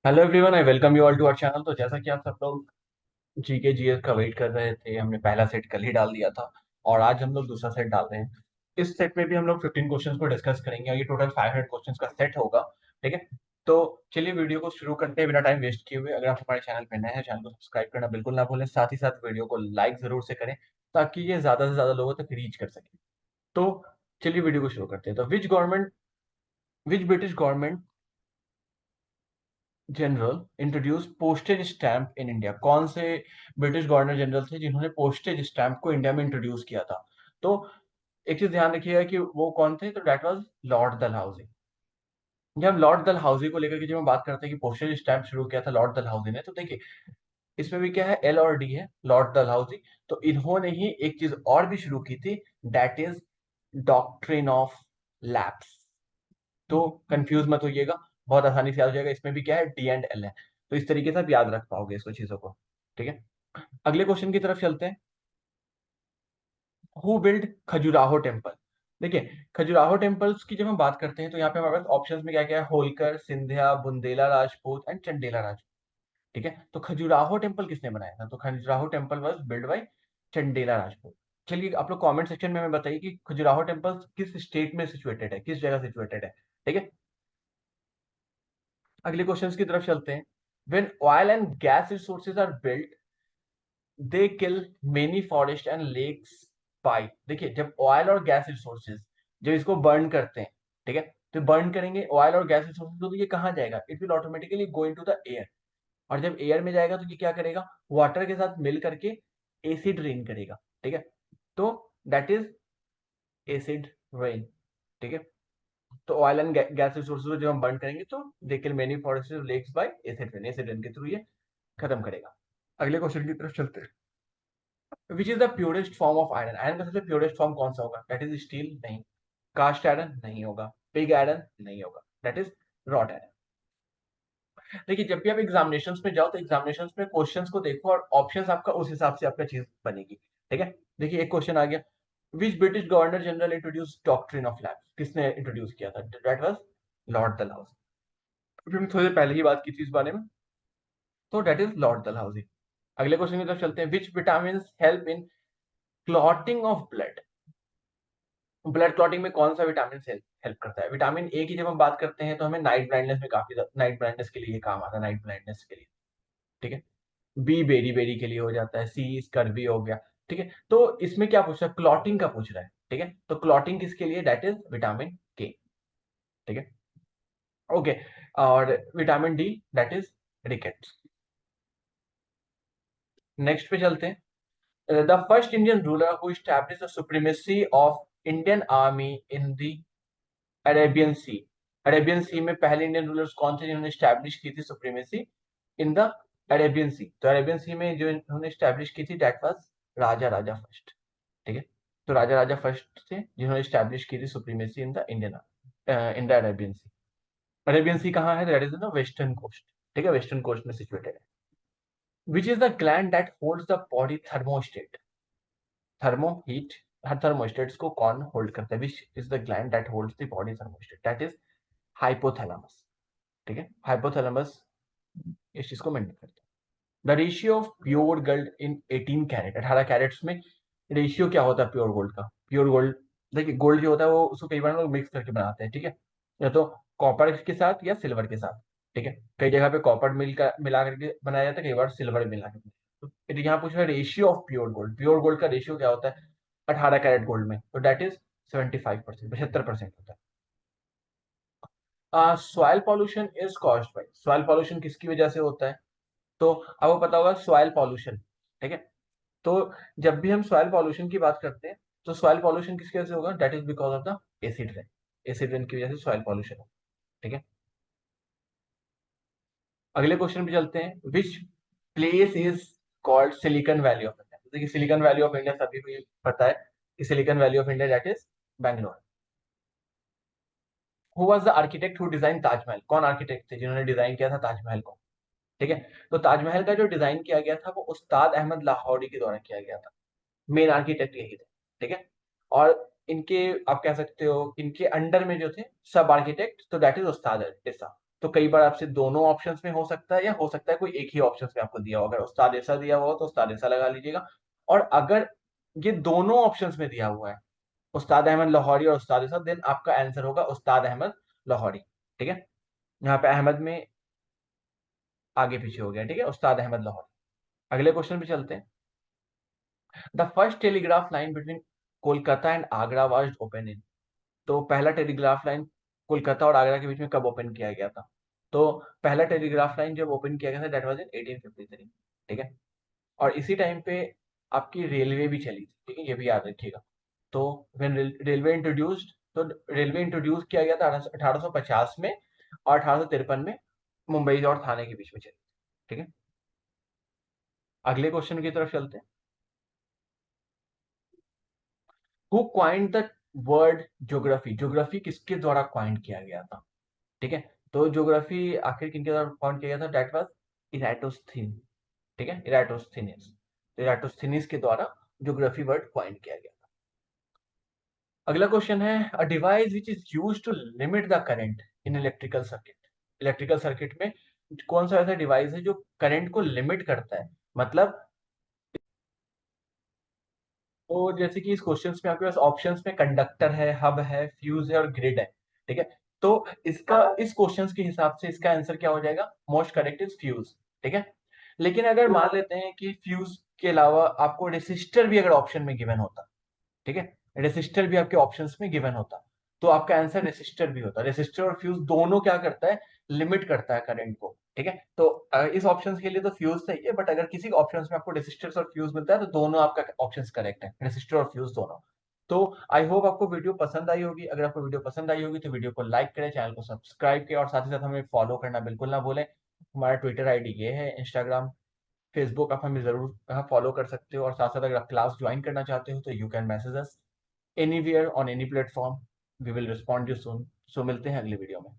Hello everyone, I welcome you all to our channel. तो जैसा कि आप सब लोग जीके जीएस का वेट कर रहे थे, हमने पहला सेट कल ही डाल दिया था और आज हम लोग दूसरा सेट डाल रहे हैं। इस सेट में भी हम लोग 15 क्वेश्चंस को डिस्कस करेंगे और ये टोटल 500 क्वेश्चंस का सेट होगा। ठीक है, तो चलिए वीडियो को शुरू करते हैं बिना टाइम वेस्ट किए हुए। अगर आप हमारे चैनल पे नए हैं, चैनल को सब्सक्राइब करना बिल्कुल ना भूलें, साथ ही साथ वीडियो को लाइक जरूर से करें ताकि ये ज्यादा से ज्यादा लोगों तक रीच कर सके। तो चलिए वीडियो को शुरू करते हैं। तो विच British government general introduce postage stamp in India? कौन से ब्रिटिश गवर्नर जनरल थे जिन्होंने पोस्टेज स्टैंप को इंडिया में इंट्रोड्यूस किया था? तो एक चीज ध्यान रखिएगा कि वो कौन थे। तो डेट वाज लॉर्ड डलहौजी। जब हम लॉर्ड डलहौजी को लेकर के जब हम बात करते हैं कि पोस्टेज स्टैंप शुरू किया था लॉर्ड डलहौजी ने, तो देखिए इसमें भी क्या है, एल और डी है, लॉर्ड डलहौजी। तो इन्होंने ही एक चीज और भी शुरू की थी, that is doctrine of lapse. तो कंफ्यूज मत होइएगा, बहुत आसानी से याद हो जाएगा। इसमें भी क्या है, डी एंड एल है। तो इस तरीके से आप याद रख पाओगे इसको, चीजों को। ठीक है, अगले क्वेश्चन की तरफ चलते हैं। Who build Khajuraho temple? देखिए, खजुराहो टेम्पल्स की जब हम बात करते हैं तो यहाँ पे हमारे पास ऑप्शंस में क्या क्या है, होलकर, सिंधिया, बुंदेला राजपूत एंड चंदेला राजपूत। ठीक है, तो खजुराहो टेम्पल किसने बनाया था? तो Khajuraho temple was build by Chandela Rajput. चलिए आप लोग कमेंट सेक्शन में हमें बताइए कि खजुराहो टेम्पल किस स्टेट में सिचुएटेड है, किस जगह सिचुएटेड है। ठीक है, अगले क्वेश्चंस की तरफ चलते हैं। When oil and gas resources are built, they kill many forest and lakes by. देखिए, जब ऑयल और गैस रिसोर्सेज, जब इसको बर्न करते हैं, ठीक है, तो बर्न करेंगे ऑयल और गैस रिसोर्सेज, तो ये कहाँ जाएगा? It will automatically go into the air. और जब एयर में जाएगा तो ये क्या करेगा, वाटर के साथ मिल करके एसिड रेन करेगा। ठीक है, तो दैट इज एसिड रेन। ठीक है, तो ऑयल एंड गैस रिसोर्सेज को जब हम बर्न करेंगे तो they kill many forest lakes by acid rain. Acid rain के थ्रू ये खत्म करेगा। अगले क्वेश्चन की तरफ चलते हैं। Which is the purest form of iron? Iron का सबसे प्योरेस्ट फॉर्म कौन सा होगा? That is steel? नहीं। Cast iron? नहीं होगा। Pig iron? नहीं होगा। That is wrought iron. देखिए, जब भी आप एग्जामिनेशंस में जाओ तो एग्जामिनेशंस में क्वेश्चंस को देखो और ऑप्शंस आपका उस हिसाब से आपका चीज बनेगी। ठीक है, देखिए एक क्वेश्चन आ गया, विच British governor general introduce doctrine of lapse? किसने इंट्रोड्यूस किया था? That was Lord Dalhousie. अभी हमने थोड़ी देर पहले ही बात की थी इस बारे में, तो दैट इज लॉर्ड डलहौजी। अगले क्वेश्चन की तरफ चलते हैं। Which vitamin help in clotting of blood? Blood clotting में कौन सा विटामिन हेल्प हेल्प करता है? विटामिन ए की जब हम बात करते हैं तो हमें नाइट ब्लाइंडनेस में काफी, नाइट ब्लाइंडनेस के लिए ये काम आता है, नाइट ब्लाइंडनेस के लिए। ठीक है, बी बेरी बेरी के लिए हो जाता है, सी स्कर्वी हो गया। ठीक है, तो इसमें क्या पूछ रहा है, क्लॉटिंग का पूछ रहा है। ठीक है, तो क्लॉटिंग किसके लिए? दैट इज विटामिन के। ठीक है, ओके। और vitamin D that is rickets. Next पे चलते हैं। The first Indian ruler who established the supremacy of Indian army in the Arabian Sea. Arabian Sea में पहले इंडियन रूलर्स कौन थे जिन्होंने स्टैब्लिश की थी सुप्रीमेसी इन द अरेबियन सी? तो अरेबियन सी में जो इन्होंने स्टैब्लिश की थी that was Raja Raja first. ठीक है, तो राजा राजा फर्स्ट थे जिन्होंने स्टैब्लिश की थी supremacy in the Indian, in the Arabian Sea. Arabian Sea कहाँ है? That is in the western coast. ठीक है, वेस्टर्न कोस्ट में सिचुएटेड है। Which is the gland that holds the body thermostat? Thermo heat, हर thermostats को कौन hold करता है? Which is the gland that holds the body thermostat? That is hypothalamus. ठीक है, हाइपोथैलेमस इस चीज को मेंटेन करता है। The ratio of pure gold in 18 carat, 18 carats में रेशियो क्या होता है प्योर गोल्ड का? प्योर गोल्ड, देखिए गोल्ड जो होता है वो उसको कई बार लोग मिक्स करके बनाते हैं। ठीक है, या तो कॉपर के साथ या सिल्वर के साथ। ठीक है, कई जगह पे कॉपर मिला करके बनाया जाता है, कई बार सिल्वर मिला करके। तो यहाँ पूछ रहा है ratio of pure gold, pure gold का रेशियो क्या होता है 18 कैरेट गोल्ड में? तो दैट इज 75%, 75% होता है। Soil pollution is caused by, soil pollution किसकी वजह से होता है? तो आपको पता होगा सॉइल पॉल्यूशन। ठीक है, तो जब भी हम सॉइल पॉल्यूशन की बात करते हैं तो सॉइल पॉल्यूशन किसकी वजह से होगा? That is because of the acid rain. Acid rain की वजह से सॉइल पॉल्यूशन होगा। ठीक है, अगले क्वेश्चन पे चलते हैं। Which place is called silicon valley of India? देखिए सिलिकॉन वैली ऑफ इंडिया सभी को ये पता है कि silicon valley of India that is Bangalore. Who was the architect who design Taj Mahal? कौन आर्किटेक्ट थे जिन्होंने डिजाइन किया था ताजमहल को? ठीक है, तो ताजमहल का जो डिजाइन किया गया था वो उस्ताद अहमद लाहौरी के द्वारा किया गया था। मेन आर्किटेक्ट यही थे। ठीक है, और इनके, आप कह सकते हो इनके अंडर में जो थे सब आर्किटेक्ट, तो दैट इज उस्ताद इसा। तो कई बार आपसे दोनों ऑप्शंस में हो सकता है, या हो सकता है कोई एक ही ऑप्शंस में आपको दिया हो। अगर उस्ताद ऐसा दिया हुआ हो तो उस्ताद ऐसा लगा लीजिएगा। और अगर ये दोनों ऑप्शंस में दिया हुआ है, उस्ताद अहमद लाहौरी और उस्ताद ऐसा, देन आपका आंसर होगा उस्ताद अहमद लाहौरी। ठीक है, यहाँ पे अहमद में आगे पीछे हो गया। ठीक है, उस्ताद अहमद लाहौरी। अगले क्वेश्चन पे चलते हैं। The first telegraph line between Kolkata and Agra was open in. तो पहला टेलीग्राफ लाइन कोलकाता और आगरा के बीच में कब ओपन किया गया था? तो पहला टेलीग्राफ लाइन जब ओपन किया गया था, दैट वाज इन 1853। ठीक है, और इसी टाइम पे आपकी रेलवे भी चली थी। ठीक है, ये भी याद रखिएगा। तो व्हेन रेलवे इंट्रोड्यूस्ड, तो रेलवे इंट्रोड्यूस किया गया था 1850 में, और 1853 में मुंबई और थाने के बीच में चली। ठीक है, अगले क्वेश्चन की तरफ चलते हैं। Who coined the word geography? Geography किसके द्वारा क्वाइंड किया गया था? ठीक है, तो ज्योग्राफी आखिर किनके द्वारा क्वाइंड किया गया था? That was Eratosthenes. ठीक है, इराटोस्थीनिस। तो इराटोस्थीनिस के द्वारा ज्योग्राफी वर्ड क्वाइंड किया गया। अगला क्वेश्चन है, a device which is used to limit the current in electrical circuit. Electrical circuit में कौन सा ऐसा डिवाइस है जो करंट को लिमिट करता है? मतलब, तो जैसे कि इस क्वेश्चंस में आपके पास ऑप्शंस में कंडक्टर है, हब है, फ्यूज है और ग्रिड है। ठीक है, तो इसका इस क्वेश्चंस के हिसाब से इसका आंसर क्या हो जाएगा? Most correct is fuse. ठीक है, लेकिन अगर मान लेते हैं कि फ्यूज के अलावा आपको रेसिस्टर भी अगर ऑप्शन में गिवन होता, ठीक है, रेसिस्टर भी आपके ऑप्शंस में गिवन होता, तो आपका आंसर रेसिस्टर भी होता। रेसिस्टर और फ्यूज दोनों क्या करता है? लिमिट करता है करंट को। ठीक है, तो इस ऑप्शंस के लिए तो फ्यूज सही है, बट अगर किसी ऑप्शंस में आपको रेसिस्टर्स और फ्यूज मिलता है तो दोनों आपका ऑप्शंस करेक्ट है, रेसिस्टर और फ्यूज दोनों। तो आई होप आपको वीडियो पसंद आई होगी। अगर आपको वीडियो पसंद आई होगी तो वीडियो को लाइक करें, चैनल को सब्सक्राइब करें, और साथ ही साथ हमें फॉलो करना बिल्कुल ना भूलें। हमारा ट्विटर आईडी ये है, इंस्टाग्राम, फेसबुक आप हमें जरूर फॉलो कर सकते हो। और साथ साथ अगर आप क्लास ज्वाइन करना चाहते हो तो you can message us anywhere on any platform. We will respond you soon. So मिलते हैं अगली वीडियो में।